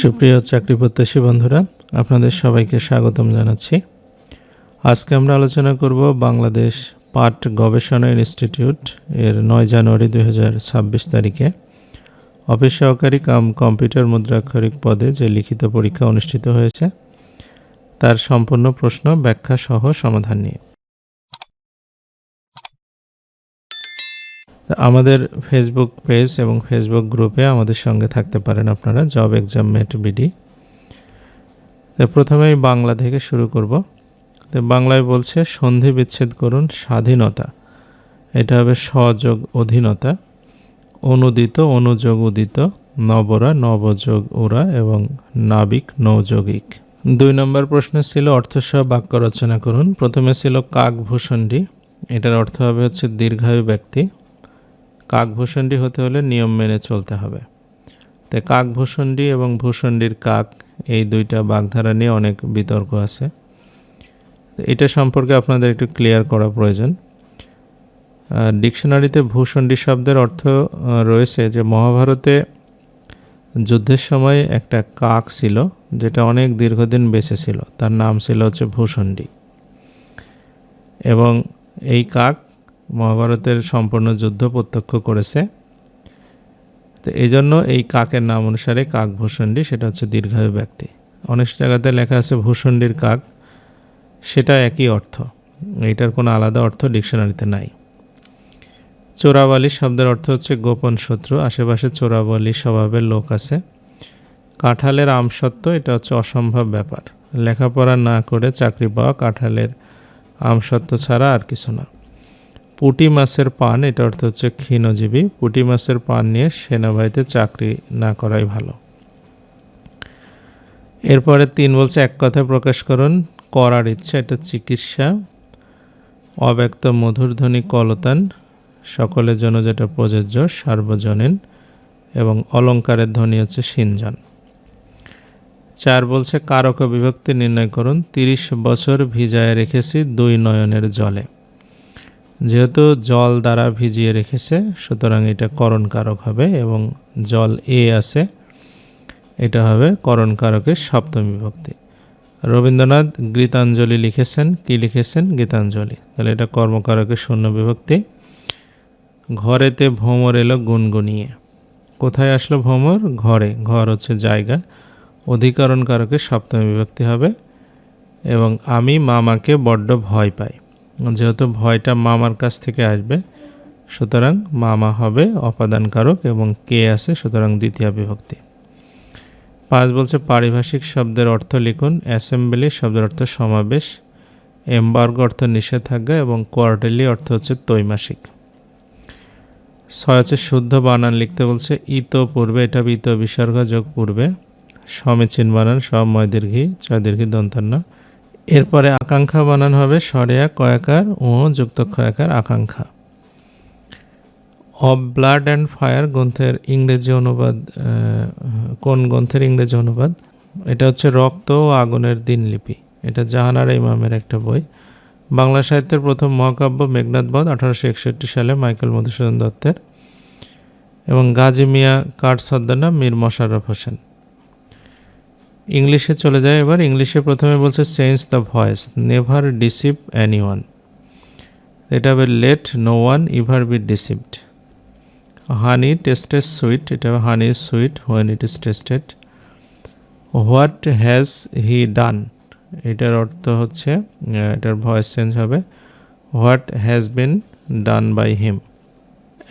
সুপ্রিয় চাকরি প্রত্যাশী বন্ধুরা, আপনাদের সবাইকে স্বাগতম জানাচ্ছি। আজকে আমরা আলোচনা করব বাংলাদেশ পাট গবেষণা ইনস্টিটিউট এর 9 জানুয়ারি 2026 তারিখে অফিস সহকারী কাম কম্পিউটার মুদ্রাক্ষরিক পদে যে লিখিত পরীক্ষা অনুষ্ঠিত হয়েছে তার সম্পূর্ণ প্রশ্ন ব্যাখ্যা সহ সমাধান নিয়ে। আমাদের ফেসবুক পেজ এবং ফেসবুক গ্রুপে আমাদের সঙ্গে থাকতে পারেন আপনারা, জব এক্সাম মেট বিডি। প্রথমেই বাংলা থেকে শুরু করব। তো বাংলায় বলছে সন্ধি বিচ্ছেদ করুন স্বাধীনতা, এটা হবে সযোগ অধীনতা, অনুদিত অনুযোগ উদিত, নবরা নবযোগ ওরা এবং নাবিক নৌযোগিক। 2 নম্বর প্রশ্ন ছিল অর্থসহ বাক্য রচনা করুন। প্রথমে ছিল কাকভূষণ্ডী, এটার অর্থ হবে হচ্ছে দীর্ঘায়ু ব্যক্তি। কাকভূষণ্ডী হতে হলে নিয়ম মেনে চলতে হবে। তাই কাকভূষণ্ডী এবং ভূষণ্ডীর কাক, এই দুইটা বাগধারা নিয়ে অনেক বিতর্ক আছে। এটা সম্পর্কে আপনাদের একটু ক্লিয়ার করা প্রয়োজন। ডিকশনারিতে ভূষণ্ডী শব্দের অর্থ রয়েছে যে মহাভারতে যুদ্ধের সময় একটা কাক ছিল যেটা অনেক দীর্ঘদিন বেঁচে ছিল, তার নাম ছিল হচ্ছে ভূষণ্ডী, এবং এই কাক মহাভারতের সম্পূর্ণ যুদ্ধ প্রত্যক্ষ করেছে। তো এই জন্য এই কাকের নাম অনুসারে কাকভূষণ্ডী, সেটা হচ্ছে দীর্ঘায়ু ব্যক্তি। অনেক জায়গাতে লেখা আছে ভূষণ্ডীর কাক, সেটা একই অর্থ, এইটার কোনো আলাদা অর্থ ডিকশনারিতে নাই। চোরাবালি শব্দের অর্থ হচ্ছে গোপন শত্রু, আশেপাশে চোরাবালি স্বভাবের লোক আছে। কাঁঠালের আমসত্ত্ব, এটা হচ্ছে অসম্ভব ব্যাপার, লেখাপড়া না করে চাকরি পাওয়া কাঁঠালের আমসত্ত্ব ছাড়া আর কিছু না। পুঁটি মাছের পান, এটা অর্থ হচ্ছে ক্ষীণজীবী, পুঁটি মাছের পান নিয়ে সেনাবাহিনীতে চাকরি না করাই ভালো। এরপরে 3 বলছে এক কথায় প্রকাশ করুন করার ইচ্ছা, এটা চিকিৎসা। অব্যক্ত মধুরধ্বনি কলতান, সকলের জন্য যেটা প্রযোজ্য সার্বজনীন, এবং অলঙ্কারের ধ্বনি হচ্ছে সিনজন। 4 বলছে কারক বিভক্তি নির্ণয় করুন। 30 বছর ভিজায় রেখেছি 2 নয়নের জলে, যেহেতু জল দ্বারা ভিজিয়ে রেখেছে সুতরাং এটা করণ কারক হবে, এবং জল এ আছে, এটা হবে করণ কারকের সপ্তমী বিভক্তি। রবীন্দ্রনাথ গীতাঞ্জলি লিখেছেন, কি লিখেছেন? গীতাঞ্জলি, তাহলে এটা কর্মকারকের শূন্য বিভক্তি। ঘরেতে ভ্রমর এলো গুনগুনিয়ে, কোথায় আসলো ভ্রমর? ঘরে, ঘর হচ্ছে জায়গা, অধিকরণ কারকের সপ্তমী বিভক্তি হবে। এবং আমি মামাকে বড্ড ভয় পাই, যেহেতু ভয়টা মামার কাছ থেকে আসবে সুতরাং মামা হবে অপাদান কারক, এবং কে আছে সুতরাং দ্বিতীয় বিভক্তি। 5 বলছে পারিভাষিক শব্দের অর্থ লিখুন। অ্যাসেম্বলি শব্দের অর্থ সমাবেশ, এমবার্গো অর্থ নিষেধাজ্ঞা, এবং কোয়ার্টারলি অর্থ হচ্ছে ত্রৈমাসিক। 6 হচ্ছে শুদ্ধ বানান লিখতে বলছে। ইতো পূর্বে, এটা ইতো বিসর্গ যোগ পূর্বে, সমীচীন বানান সব ময় দীর্ঘী, ছয় দীর্ঘী দন্তান্ন। এরপরে আকাঙ্ক্ষা বানান হবে সরেয়া কয়াকার ও যুক্ত ক্ষয়াকার আকাঙ্ক্ষা। অফ ব্লাড অ্যান্ড ফায়ার গ্রন্থের ইংরেজি অনুবাদ, কোন গ্রন্থের ইংরেজি অনুবাদ? এটা হচ্ছে রক্ত ও আগুনের দিনলিপি, এটা জাহানারা ইমামের একটা বই। বাংলা সাহিত্যের প্রথম মহাকাব্য মেঘনাদ বধ 1861 সালে মাইকেল মধুসূদন দত্তের, এবং গাজী মিয়া কার ছদ্মনাম মীর মোশাররফ হোসেন। ইংলিশে চলে যায় এবার। ইংলিশে প্রথমে বলছে change the voice, never deceive anyone, এটা হবে let no one ever be deceived. Honey tasted sweet, এটা হবে honey is sweet when it is tasted. What has he done, এটার অর্থ হচ্ছে, এটার ভয়েস চেঞ্জ হবে what has been done by him.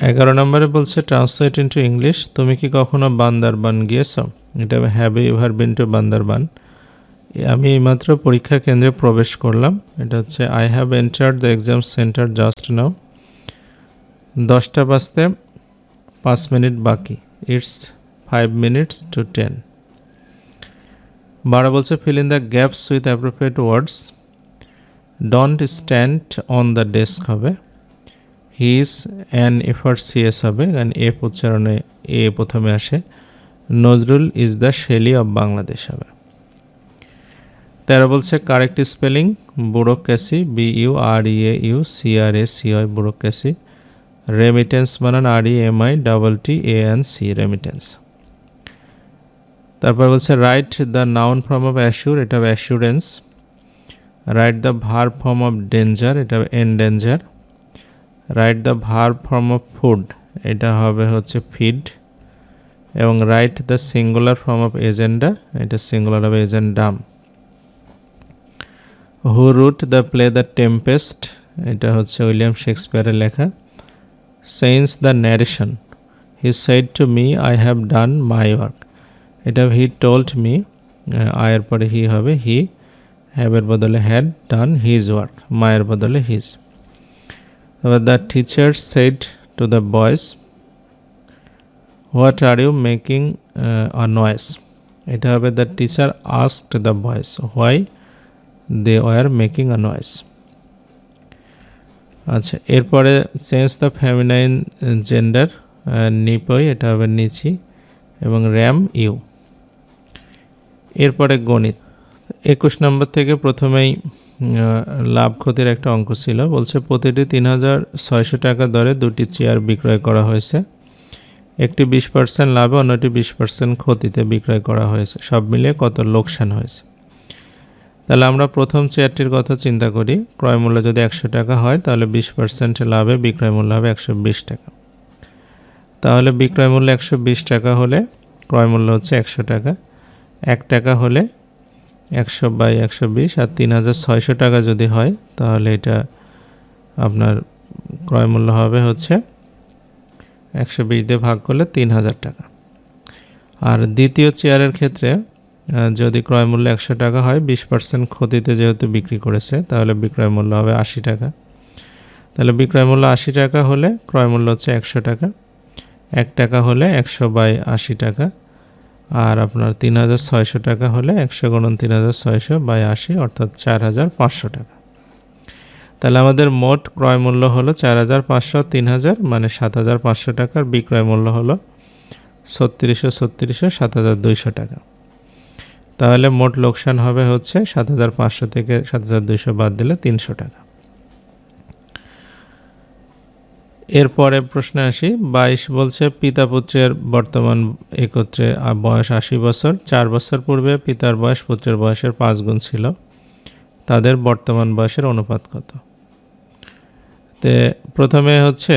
11 নম্বরে বলছে ট্রান্সলেট ইন্টু ইংলিশ, তুমি কি কখনো বান্দারবান গিয়েছ? এটা have you ever been to Bandarban. আমি এইমাত্র পরীক্ষা কেন্দ্রে প্রবেশ করলাম, এটা হচ্ছে I have entered the exam centre just now. 10টা বাজতে 5 মিনিট বাকি, ইটস 5 minutes to 10। 12 বলছে fill in the gaps with appropriate words. Don't stand on the desk হবে, he is an FRCS হবে, কারণ এফ উচ্চারণে এ প্রথমে আসে। Nazrul is the Shelley of Bangladesh হবে। 13 বলছে correct spelling bureaucracy, BUREAUCRACY bureaucracy. Remittance বানান REMITTANC রেমিটেন্স। তারপর বলছে write the noun form of assure, এটা হবে assurance. Write the verb form of danger, এটা হবে endanger. Write the verb form of food, এটা হবে হচ্ছে ফিড। এবং write the singular form of agenda, এটা সিঙ্গুলার হবে agendum. Who wrote the play the tempest, এটা হচ্ছে উইলিয়াম শেক্সপিয়ারের লেখা। Sense the narration, he said to me I have done my work, এটা হি টোল্ড মি, আয়ের পরে হি হবে হি, হ্যাভের বদলে হ্যাড, ডান হিজ ওয়ার্ক, মায়ের বদলে হিজ। তারপর the teacher said to the boys what are you making a noise, এটা হবে the teacher asked the boys why they were making a noise. আচ্ছা, এরপরে change the feminine gender, nephew, এটা হবে নিচি, এবং র্যাম ইউ। এরপরে গণিত 21 নম্বর থেকে প্রথমেই লাভ ক্ষতির একটা অঙ্ক ছিল। বলছে প্রতিটি 3600 টাকা দরে দুটি চেয়ার বিক্রয় করা হয়েছে, একটি 20% লাভে অন্যটি 20% ক্ষতিতে বিক্রয় করা হয়েছে, সব মিলিয়ে কত লোকসান হয়েছে। তাহলে আমরা প্রথম চেয়ারটির কথা চিন্তা করি। ক্রয় মূল্য যদি 100 টাকা হয় তাহলে 20% লাভে বিক্রয় মূল্য হবে 120 টাকা। তাহলে বিক্রয় মূল্য 120 টাকা হলে ক্রয় মূল্য হচ্ছে 100 টাকা। 1 টাকা হলে 100/120, আর 3600 টাকা যদি হয় তাহলে এটা আপনার ক্রয় মূল্য হবে হচ্ছে 120 দিয়ে ভাগ করলে 3000 টাকা। আর দ্বিতীয় চেয়ারের ক্ষেত্রে যদি ক্রয় মূল্য 100 টাকা হয়, 20% ক্ষতিতে যেহেতু বিক্রি করেছে, তাহলে বিক্রয় মূল্য হবে 80 টাকা। তাহলে বিক্রয় মূল্য 80 টাকা হলে ক্রয় মূল্য হচ্ছে 100 টাকা। 1 টাকা হলে 100/80 টাকা, আর আপনার 3600 টাকা হলে 100 গুণন 3600/80, অর্থাৎ 4500 টাকা। তাহলে আমাদের মোট ক্রয় মূল্য হলো 4500, 3000 মানে 7500 টাকার বিক্রয় মূল্য হলো 3600, 7200 টাকা। তাহলে মোট লোকসান হবে হচ্ছে 7500 থেকে 7200 বাদ দিলে 300 টাকা। এরপরে প্রশ্ন আসি। 22 বলছে পিতা পুত্রের বর্তমান একত্রে বয়স 80 বছর। 4 বছর পূর্বে পিতার বয়স পুত্রের বয়সের 5 গুণ ছিল, তাদের বর্তমান বয়সের অনুপাত কত? তে প্রথমে হচ্ছে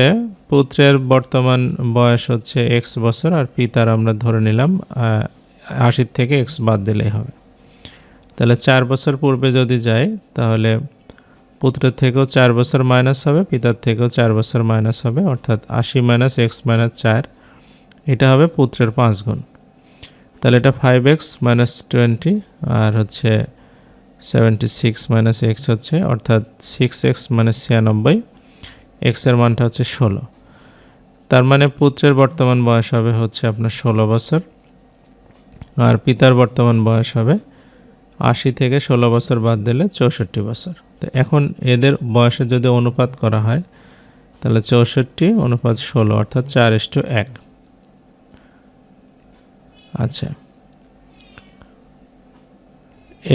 পুত্রের বর্তমান বয়স হচ্ছে x বছর, আর পিতার আমরা ধরে নিলাম 80 থেকে x বাদ দিলেই হবে। তাহলে 4 বছর পূর্বে যদি যাই তাহলে পুত্রের থেকেও 4 বছর মাইনাস হবে, পিতার থেকেও 4 বছর মাইনাস হবে, অর্থাৎ 80 - x - 4, এটা হবে পুত্রের 5 গুণ। তাহলে এটা 5x - 20, আর হচ্ছে 76 - x হচ্ছে, অর্থাৎ 6x - 96, x এর মানটা হচ্ছে 16। তার মানে পুত্রের বর্তমান বয়স হবে হচ্ছে আপনার 16 বছর, আর পিতার বর্তমান বয়স হবে 80 থেকে 16 বছর বাদ দিলে 64 বছর। তো এখন এদের বয়সের যদি অনুপাত করা হয় তাহলে 64 অনুপাত 16, অর্থাৎ 4:1। আচ্ছা,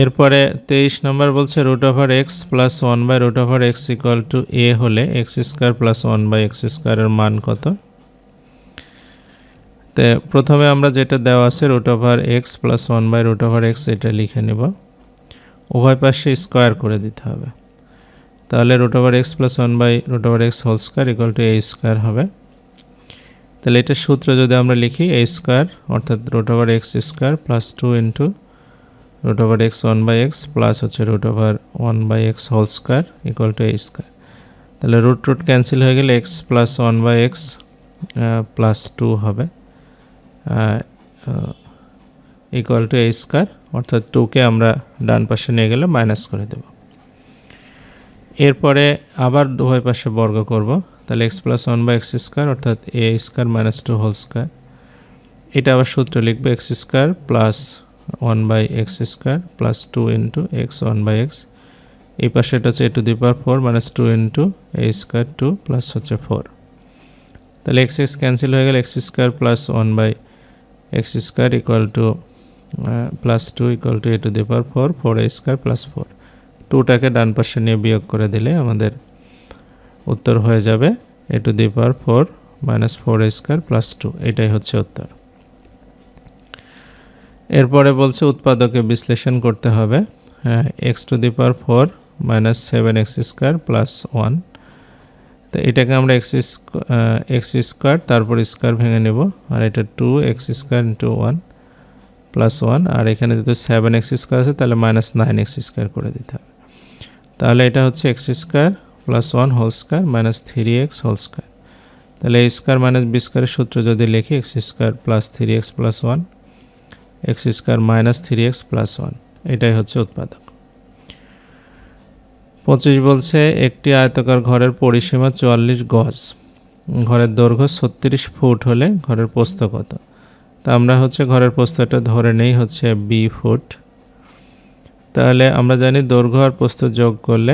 এরপরে 23 নম্বর বলছে √x + 1/√x = a হলে x² + 1/x² এর মান কত? তো প্রথমে আমরা যেটা দেওয়া আছে √x + 1/√x, এটা লিখে নেব। উভয় পাশে স্কয়ার করে দিতে হবে। তাহলে √x + 1/√x² = a² হবে। তাহলে এটা সূত্র যদি আমরা লিখি a², অর্থাৎ √x² + 2 * √x 1/x প্লাস হচ্ছে √1/x² = a²। তাহলে রুট ক্যান্সেল হয়ে গেলে x + 1/x + 2 হবে = a², অর্থাৎ 2কে আমরা ডান পাশে নিয়ে গেলে মাইনাস করে দেব। এরপরে আবার উভয় পাশে বর্গ করব। তাহলে x + 1/x², অর্থাৎ a² - 2²। এটা আবার সূত্র লিখব x² + 1/x² + 2 * x 1/x। এই পাশে এটা হচ্ছে a⁴ - 2 * a² 2 প্লাস হচ্ছে 4। তাহলে x ক্যান্সেল হয়ে গেলে x² + 1/x² + 2 = a⁴ 4a² + 4। 2টাকে ডান পাশে নিয়ে বিয়োগ করে দিলে আমাদের উত্তর হয়ে যাবে a⁴ - 4a² + 2। এটাই হচ্ছে উত্তর। এরপরে বলছে উৎপাদকে বিশ্লেষণ করতে হবে। x⁴ minus 7x² plus 1। তো এটাকে আমরা x² তারপর স্কোয়ার ভেঙে নেব, আর এটা 2x² × 1 প্লাস 1, আর এখানে যেহেতু 7x² আছে তাহলে মাইনাস 9x² করে দিতে হবে। তাহলে এটা হচ্ছে x² প্লাস 1² মাইনাস 3x²। তাহলে a² মাইনাস b² এর সূত্র যদি লিখি x² plus 3x plus 1, x² minus 3x plus 1, এটাই হচ্ছে উৎপাদক। 25 বলছে একটি আয়তাকার ঘরের পরিসীমা 44 গজ, ঘরের দৈর্ঘ্য 36 ফুট হলে ঘরের প্রস্থ কত? তা আমরা হচ্ছে ঘরের প্রস্থটা ধরে নেই হচ্ছে b ফুট। তাহলে আমরা জানি দৈর্ঘ্য আর প্রস্থ যোগ করলে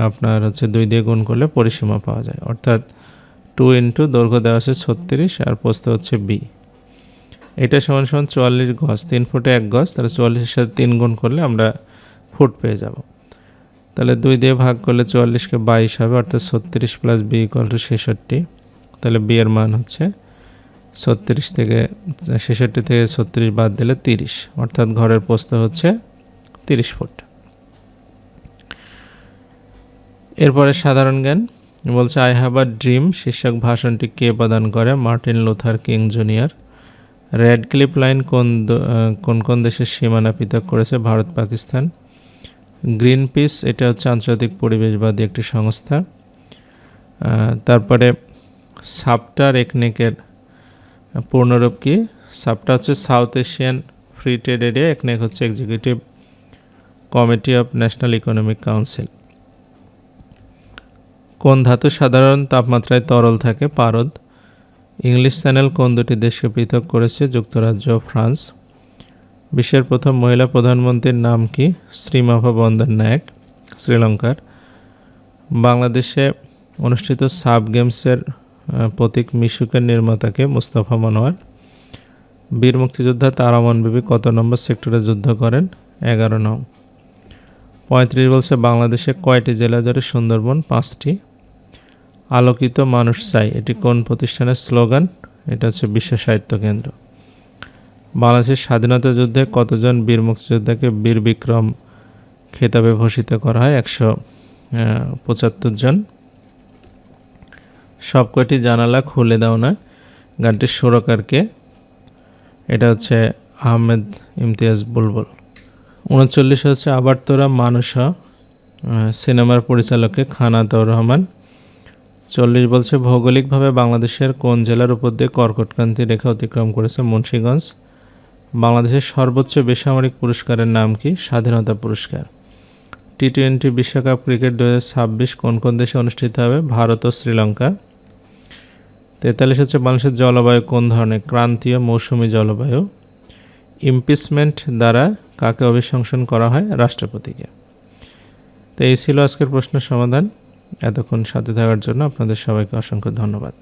আপনার হচ্ছে 2 দিয়ে গুণ করলে পরিসীমা পাওয়া যায়, অর্থাৎ 2 ইন্টু দৈর্ঘ্য দেওয়া আছে 36 আর প্রস্থ হচ্ছে b, এটা সমান সমান 44 গজ। 3 ফুটে 1 গজ, তাহলে 44 এর সাথে 3 গুণ করলে আমরা ফুট পেয়ে যাব। তাহলে 2 দিয়ে ভাগ করলে 44কে 22 হবে, অর্থাৎ 36 প্লাস b = 66। তাহলে b এর মান হচ্ছে 66 থেকে 36 বাদ দিলে 30, অর্থাৎ ঘরের প্রস্থ হচ্ছে 30 ফুট। এরপরে সাধারণ জ্ঞান বলছে আই হ্যাভ আ ড্রিম শীর্ষক ভাষণটি কে প্রদান করে? Martin Luther king junior. Radcliffe line কোন কোন দেশের সীমানা পৃথক করেছে? ভারত পাকিস্তান। গ্রিন পিস এটা হচ্ছে আন্তর্জাতিক পরিবেশবাদী একটি সংস্থা। তারপরে সাপটার একনেকের পূর্ণরূপ কি? সাপটা হচ্ছে south Asian free trade area, একনেক হচ্ছে executive committee of national economic council. কোন ধাতু সাধারণ তাপমাত্রায় তরল থাকে? পারদ। ইংলিশ চ্যানেল কোন দুটি দেশকে পৃথক করেছে? যুক্তরাজ্য ও ফ্রান্স। বিশ্বের প্রথম মহিলা প্রধানমন্ত্রীর নাম কি? শ্রীমাভা বন্দ্যোপাধ্যায়, শ্রীলঙ্কার। বাংলাদেশে অনুষ্ঠিত সাব গেমসের প্রতীক মিশুকের নির্মাতাকে? মুস্তাফা মনোয়ার। বীর মুক্তিযোদ্ধা তারামন বিবি কত নম্বর সেক্টরে যুদ্ধ করেন? 11 নং। 35 বলছে বাংলাদেশে কয়টি জেলা জুড়ে সুন্দরবন? 5টি। আলোকিত মানুষ চাই, এটি কোন প্রতিষ্ঠানের স্লোগান? এটা হচ্ছে বিশ্ব সাহিত্য কেন্দ্র। বাংলাদেশের স্বাধীনতা যুদ্ধে কতজন বীর মুক্তিযোদ্ধাকে বীর বিক্রম খেতাবে ভূষিত করা হয়? 175 জন। সবকটি জানালা খুলে দাও না গানটির সুরকারকে? এটা হচ্ছে আহমেদ ইমতিয়াজ বুলবুল। 39 হচ্ছে আবার তোরা মানুষ সিনেমার পরিচালককে? খান আতাউর রহমান। 40 বলছে ভৌগোলিকভাবে বাংলাদেশের কোন জেলার উপর দিয়ে কর্কটক্রান্তি রেখা অতিক্রম করেছে? মুন্সিগঞ্জ। বাংলাদেশের সর্বোচ্চ বেসামরিক পুরস্কারের নাম কি? স্বাধীনতা পুরস্কার। টি-20 বিশ্বকাপ ক্রিকেট 2026 কোন কোন দেশে অনুষ্ঠিত হবে? ভারত ও শ্রীলঙ্কা। 43 হচ্ছে বাংলাদেশের জলবায়ু কোন ধরনের? ক্রান্তীয় মৌসুমী জলবায়ু। ইমপিচমেন্ট দ্বারা কাকে অভিশংসন করা হয়? রাষ্ট্রপতিকে। তো এই ছিল আজকের প্রশ্নের সমাধান। এতক্ষণ সাথে থাকার জন্য আপনাদের সবাইকে অসংখ্য ধন্যবাদ।